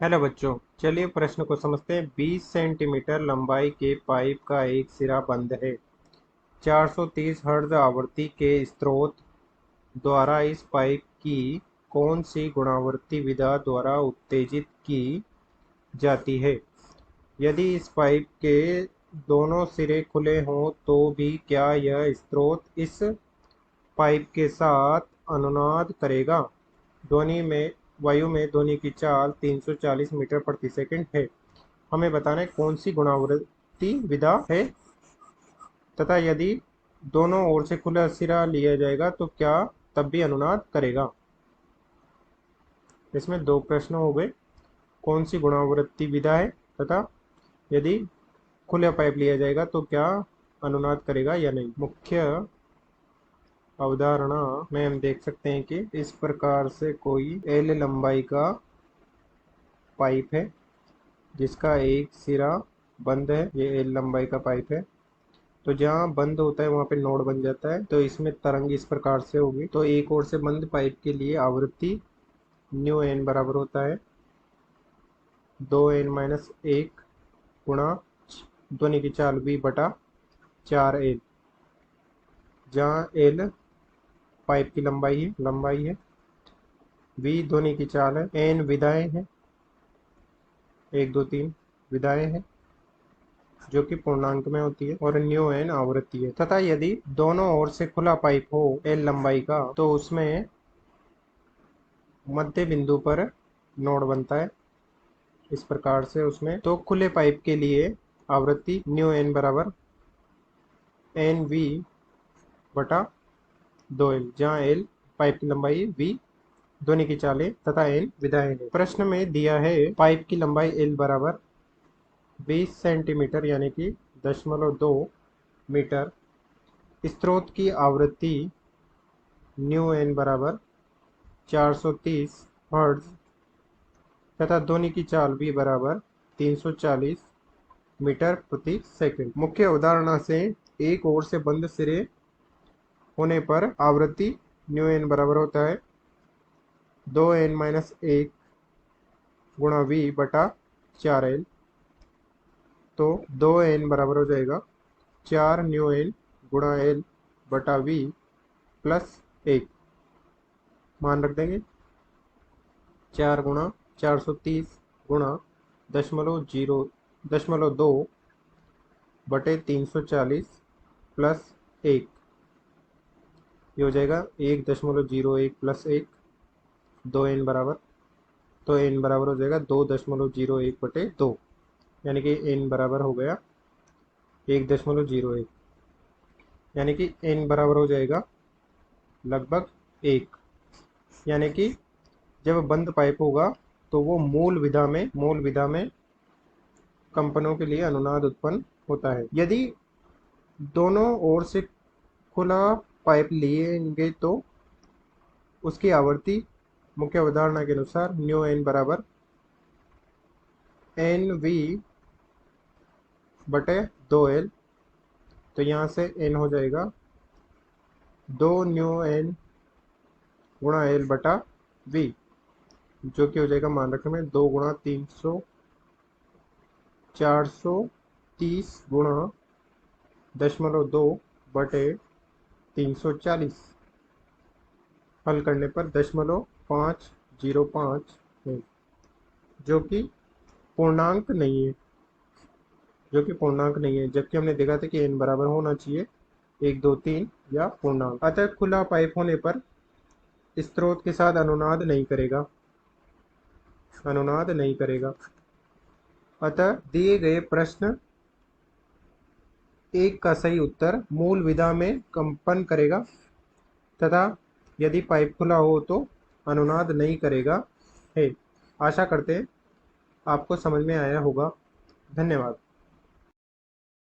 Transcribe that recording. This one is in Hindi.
हेलो बच्चों, चलिए प्रश्न को समझते हैं। 20 सेंटीमीटर लंबाई के पाइप का एक सिरा बंद है। 430 हर्ट्ज आवृत्ति के स्रोत द्वारा इस पाइप की कौन सी गुणावर्ती विधा द्वारा उत्तेजित की जाती है? यदि इस पाइप के दोनों सिरे खुले हों तो भी क्या यह स्रोत इस पाइप के साथ अनुनाद करेगा? ध्वनि में वायु में ध्वनि की चाल 340 मीटर प्रति सेकंड है। हमें बताना है कौन सी गुणावर्ती विधा है तथा यदि दोनों ओर से खुला सिरा लिया जाएगा तो क्या तब भी अनुनाद करेगा। इसमें दो प्रश्न हो गए। कौन सी गुणावर्ती विधा है तथा यदि खुला पाइप लिया जाएगा तो क्या अनुनाद करेगा या नहीं। मुख्य अवधारणा में हम देख सकते हैं कि इस प्रकार से कोई एल लंबाई का पाइप है जिसका एक सिरा बंद है। ये एल लंबाई का पाइप है। तो जहाँ बंद होता है वहाँ पे नोड बन जाता है। तो इसमें तरंग इस प्रकार से होगी। तो एक ओर से बंद पाइप के लिए आवृत्ति न्यू एन बराबर होता है 2n-1 गुणा ध्वनि की चाल v बटा 4l। जहाँ l पाइप की लंबाई है, v ध्वनि की चाल है, n विधाएं हैं, 1 2 3 विधाएं हैं जो कि पूर्णांक में होती है, और न्यू एन आवृत्ति है। तथा यदि दोनों ओर से खुला पाइप हो एल लंबाई का तो उसमें मध्य बिंदु पर नोड बनता है इस प्रकार से। उसमें तो खुले पाइप के लिए आवृत्ति न्यू एन बराबर एन वी बटा 2l, जहाँ एल पाइप की लंबाई, वी ध्वनि की चालें तथा एन विधाएं है। प्रश्न में दिया है पाइप की लंबाई एल बराबर 20 सेंटीमीटर यानी कि 0.2 मीटर, स्रोत की आवृत्ति न्यू एन बराबर 430 हर्ट्ज तथा ध्वनि की चाल भी बराबर 340 मीटर प्रति सेकंड। मुख्य अवधारणा से एक ओर से बंद सिरे होने पर आवृत्ति न्यू एन बराबर होता है 2n-1 गुणा v बटा 4l। तो 2n बराबर हो जाएगा 4 न्यू एन गुणा एल बटा v प्लस 1। मान रख देंगे 4 गुणा 430 गुणा 0.2 बटे 340 प्लस 1। ये हो जाएगा 1.01 प्लस 1, 2n बराबर। तो n बराबर हो जाएगा 2.01 बटे 2, यानी कि n बराबर हो गया 1.01, यानी कि n बराबर हो जाएगा लगभग 1। यानी कि जब बंद पाइप होगा तो वो मूल विधा में कंपनों के लिए अनुनाद उत्पन्न होता है। यदि दोनों ओर से खुला पाइप लिएंगे तो उसकी आवृत्ति मुख्य अवधारणा के अनुसार न्यू एन बराबर एन वी बटे 2l। तो यहाँ से n हो जाएगा 2 न्यू एन गुणा एल बटा v, जो कि हो जाएगा मान रखें में 2 गुणा 430 गुणा 0.2 बटे 340। हल करने पर 0.505 है, जो कि पूर्णांक नहीं है, जबकि हमने देखा था कि n बराबर होना चाहिए 1 2 3 या पूर्णांक। अतः खुला पाइप होने पर स्रोत के साथ अनुनाद नहीं करेगा। अतः दिए गए प्रश्न एक का सही उत्तर मूल विधा में कंपन करेगा तथा यदि पाइप खुला हो तो अनुनाद नहीं करेगा है। आशा करते हैं आपको समझ में आया होगा। धन्यवाद।